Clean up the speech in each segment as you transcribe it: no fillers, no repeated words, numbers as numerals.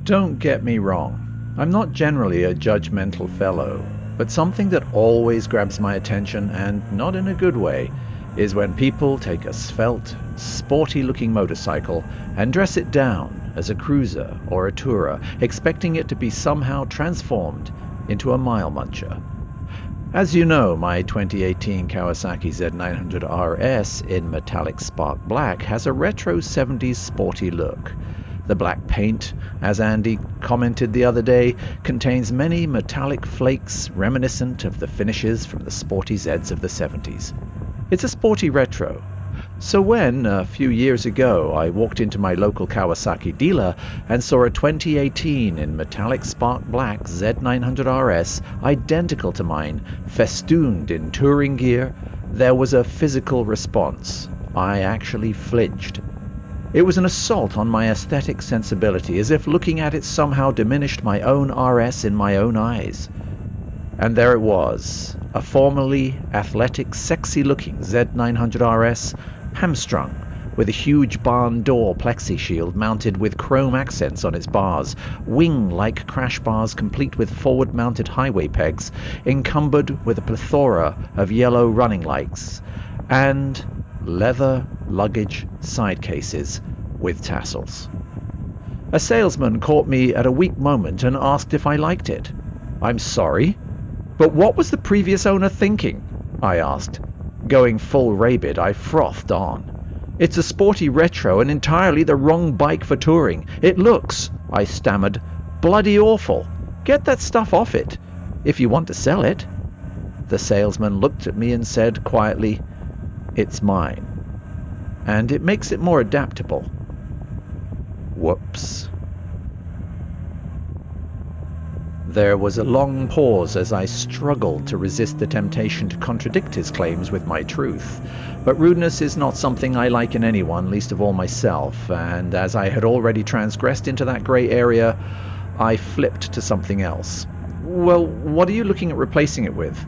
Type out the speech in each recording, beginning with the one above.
Don't get me wrong, I'm not generally a judgmental fellow, but something that always grabs my attention, and not in a good way, is when people take a svelte, sporty-looking motorcycle and dress it down as a cruiser or a tourer, expecting it to be somehow transformed into a mile muncher. As you know, my 2018 Kawasaki Z900 RS in metallic spark black has a retro 70s sporty look. The black paint, as Andy commented the other day, contains many metallic flakes reminiscent of the finishes from the sporty Zs of the 70s. It's a sporty retro. So when, a few years ago, I walked into my local Kawasaki dealer and saw a 2018 in metallic spark black Z900 RS identical to mine, festooned in touring gear, there was a physical response. I actually flinched. It was an assault on my aesthetic sensibility, as if looking at it somehow diminished my own RS in my own eyes. And there it was, a formerly athletic, sexy-looking Z900 RS, hamstrung, with a huge barn door plexi shield mounted with chrome accents on its bars, wing-like crash bars complete with forward-mounted highway pegs, encumbered with a plethora of yellow running lights, and leather luggage side cases with tassels. A salesman caught me at a weak moment and asked if I liked it. "I'm sorry, but what was the previous owner thinking?" I asked. Going full rabid, I frothed on. "It's a sporty retro and entirely the wrong bike for touring. It looks," I stammered, "bloody awful. Get that stuff off it, if you want to sell it." The salesman looked at me and said quietly, "It's mine, and it makes it more adaptable." Whoops. There was a long pause as I struggled to resist the temptation to contradict his claims with my truth. But rudeness is not something I like in anyone, least of all myself, and as I had already transgressed into that grey area, I flipped to something else. "Well, what are you looking at replacing it with?"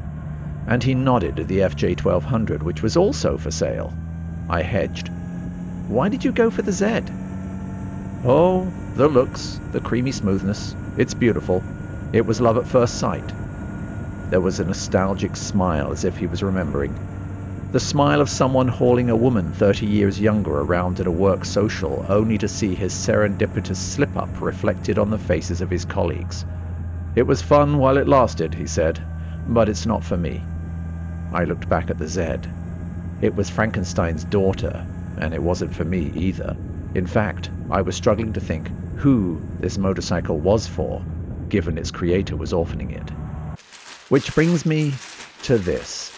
And he nodded at the FJ1200, which was also for sale. I hedged. "Why did you go for the Z?" "Oh, the looks, the creamy smoothness. It's beautiful. It was love at first sight." There was a nostalgic smile, as if he was remembering. The smile of someone hauling a woman 30 years younger around at a work social, only to see his serendipitous slip-up reflected on the faces of his colleagues. "It was fun while it lasted," he said, "but it's not for me." I looked back at the Z. It was Frankenstein's daughter, and it wasn't for me either. In fact, I was struggling to think who this motorcycle was for, given its creator was orphaning it. Which brings me to this.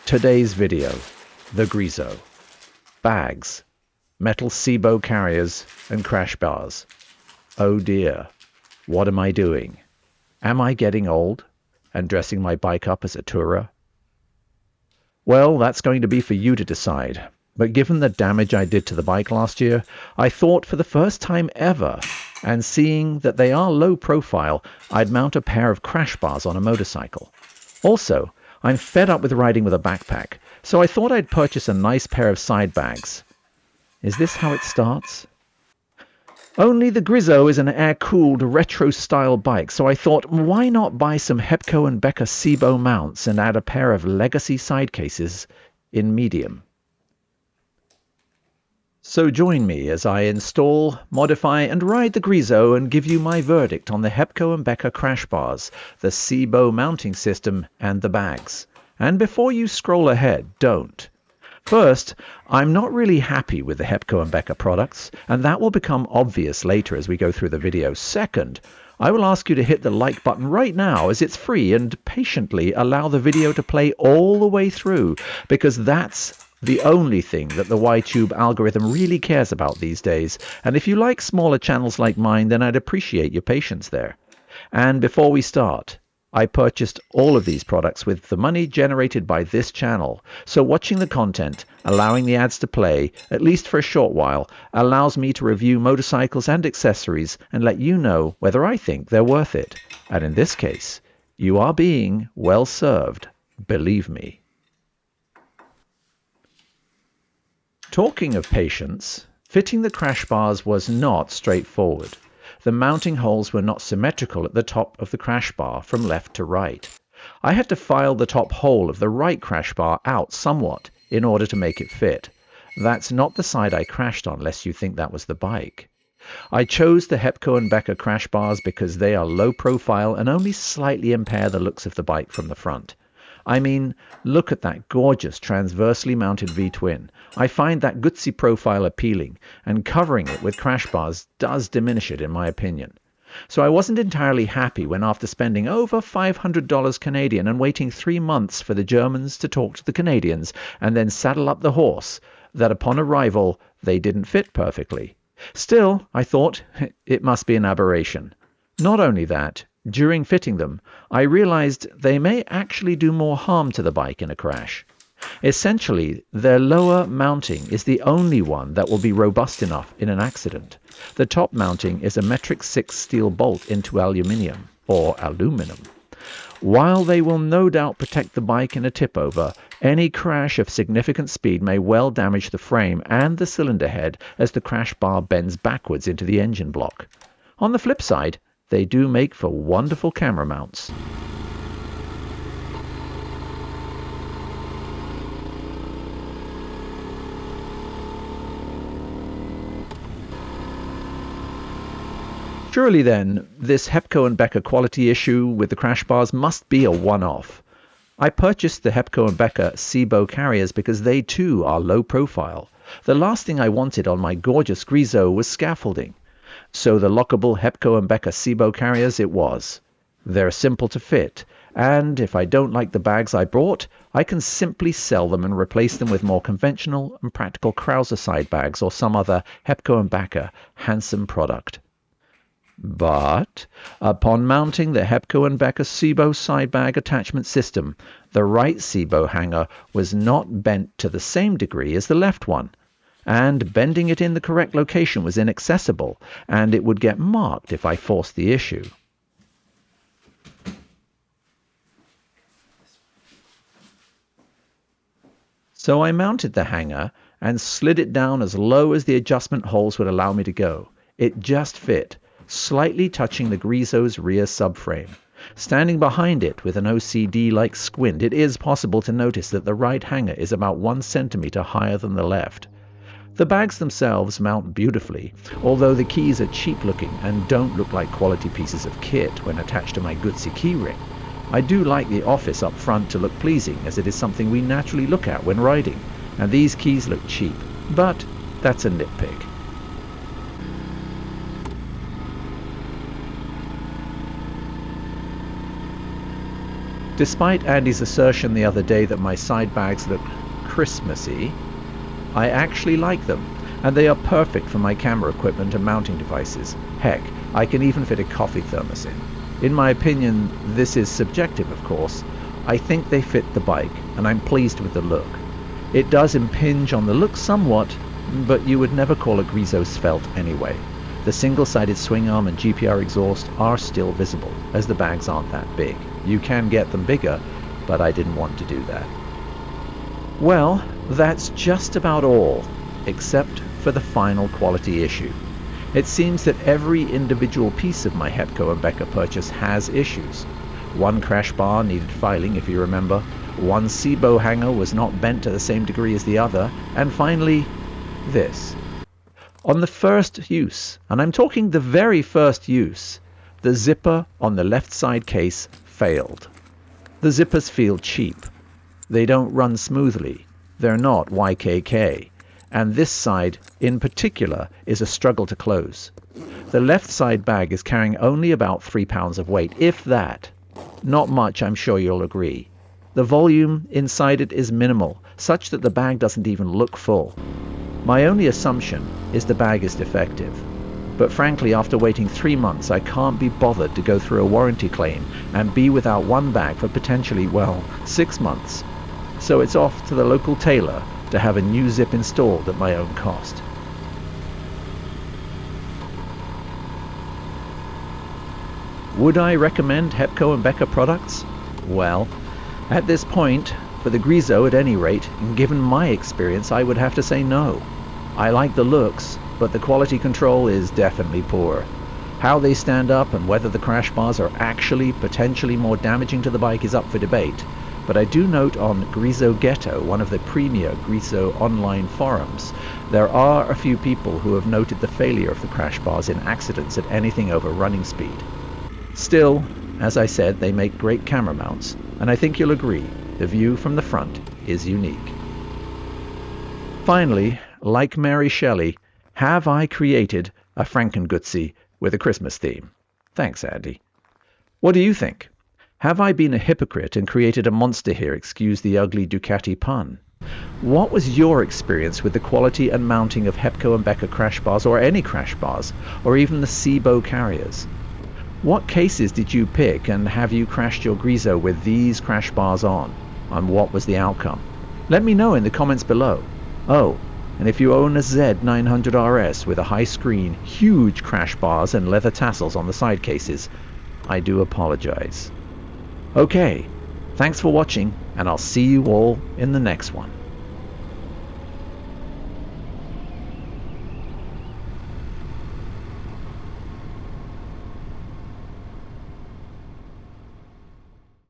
Today's video, the Griso. Bags, metal SIBO carriers, and crash bars. Oh dear, what am I doing? Am I getting old and dressing my bike up as a tourer? Well, that's going to be for you to decide. But given the damage I did to the bike last year, I thought for the first time ever, and seeing that they are low profile, I'd mount a pair of crash bars on a motorcycle. Also, I'm fed up with riding with a backpack, so I thought I'd purchase a nice pair of side bags. Is this how it starts? Only the Griso is an air-cooled, retro-style bike, so I thought, why not buy some Hepco and Becker SIBO mounts and add a pair of legacy side cases in medium. So join me as I install, modify and ride the Griso and give you my verdict on the Hepco and Becker crash bars, the SIBO mounting system and the bags. And before you scroll ahead, don't. First, I'm not really happy with the Hepco and Becker products, and that will become obvious later as we go through the video. Second, I will ask you to hit the like button right now as it's free and patiently allow the video to play all the way through, because that's the only thing that the YTube algorithm really cares about these days. And if you like smaller channels like mine, then I'd appreciate your patience there. And before we start, I purchased all of these products with the money generated by this channel, so watching the content, allowing the ads to play, at least for a short while, allows me to review motorcycles and accessories and let you know whether I think they're worth it. And in this case, you are being well served, believe me. Talking of patience, fitting the crash bars was not straightforward. the mounting holes were not symmetrical at the top of the crash bar from left to right. I had to file the top hole of the right crash bar out somewhat in order to make it fit. That's not the side I crashed on, lest you think that was the bike. I chose the Hepco & Becker crash bars because they are low profile and only slightly impair the looks of the bike from the front. I mean, look at that gorgeous transversely mounted V-twin. I find that gutsy profile appealing, and covering it with crash bars does diminish it in my opinion. So I wasn't entirely happy when, after spending over $500 Canadian and waiting 3 months for the Germans to talk to the Canadians and then saddle up the horse, that upon arrival they didn't fit perfectly. Still, I thought, it must be an aberration. Not only that, during fitting them, I realized they may actually do more harm to the bike in a crash. Essentially, their lower mounting is the only one that will be robust enough in an accident. The top mounting is a metric 6 steel bolt into aluminum. While they will no doubt protect the bike in a tip-over, any crash of significant speed may well damage the frame and the cylinder head as the crash bar bends backwards into the engine block. On the flip side, they do make for wonderful camera mounts. Surely then, this Hepco & Becker quality issue with the crash bars must be a one-off. I purchased the Hepco & Becker Cibo carriers because they too are low profile. The last thing I wanted on my gorgeous Griso was scaffolding. So the lockable Hepco & Becker Cibo carriers it was. They're simple to fit, and if I don't like the bags I bought, I can simply sell them and replace them with more conventional and practical Krauser side bags or some other Hepco & Becker handsome product. But upon mounting the Hepco & Becker Cibo side bag attachment system, the right Cibo hanger was not bent to the same degree as the left one, and bending it in the correct location was inaccessible, and it would get marked if I forced the issue. So I mounted the hanger and slid it down as low as the adjustment holes would allow me to go. It just fit, slightly touching the Griso's rear subframe. Standing behind it with an OCD-like squint, it is possible to notice that the right hanger is about 1 centimeter higher than the left. The bags themselves mount beautifully, although the keys are cheap-looking and don't look like quality pieces of kit when attached to my Gutsi keyring. I do like the office up front to look pleasing, as it is something we naturally look at when riding, and these keys look cheap, but that's a nitpick. Despite Andy's assertion the other day that my side bags look Christmassy, I actually like them, and they are perfect for my camera equipment and mounting devices. Heck, I can even fit a coffee thermos in. In my opinion, this is subjective, of course. I think they fit the bike, and I'm pleased with the look. It does impinge on the look somewhat, but you would never call a Griso svelte anyway. The single-sided swing arm and GPR exhaust are still visible, as the bags aren't that big. You can get them bigger, but I didn't want to do that. Well, that's just about all, except for the final quality issue. It seems that every individual piece of my Hepco & Becker purchase has issues. One crash bar needed filing, if you remember. One Cibo hanger was not bent to the same degree as the other. And finally, this. On the first use, and I'm talking the very first use, the zipper on the left side case failed. The zippers feel cheap. They don't run smoothly. They're not YKK. And this side, in particular, is a struggle to close. The left side bag is carrying only about 3 pounds of weight, if that. Not much, I'm sure you'll agree. The volume inside it is minimal, such that the bag doesn't even look full. My only assumption is the bag is defective. But frankly, after waiting 3 months, I can't be bothered to go through a warranty claim and be without one bag for potentially, 6 months. So it's off to the local tailor to have a new zip installed at my own cost. Would I recommend Hepco & Becker products? Well, at this point, for the Griso at any rate, and given my experience, I would have to say no. I like the looks, but the quality control is definitely poor. How they stand up and whether the crash bars are actually potentially more damaging to the bike is up for debate, but I do note on Griso Ghetto, one of the premier Griso online forums, there are a few people who have noted the failure of the crash bars in accidents at anything over running speed. Still, as I said, they make great camera mounts, and I think you'll agree, the view from the front is unique. Finally, like Mary Shelley, have I created a Frankengutzi with a Christmas theme? Thanks, Andy. What do you think? Have I been a hypocrite and created a monster here, excuse the ugly Ducati pun? What was your experience with the quality and mounting of Hepco and Becker crash bars, or any crash bars, or even the Sebo carriers? What cases did you pick, and have you crashed your Griso with these crash bars on? And what was the outcome? Let me know in the comments below. Oh, and if you own a Z900RS with a high screen, huge crash bars and leather tassels on the side cases, I do apologize. Okay, thanks for watching, and I'll see you all in the next one.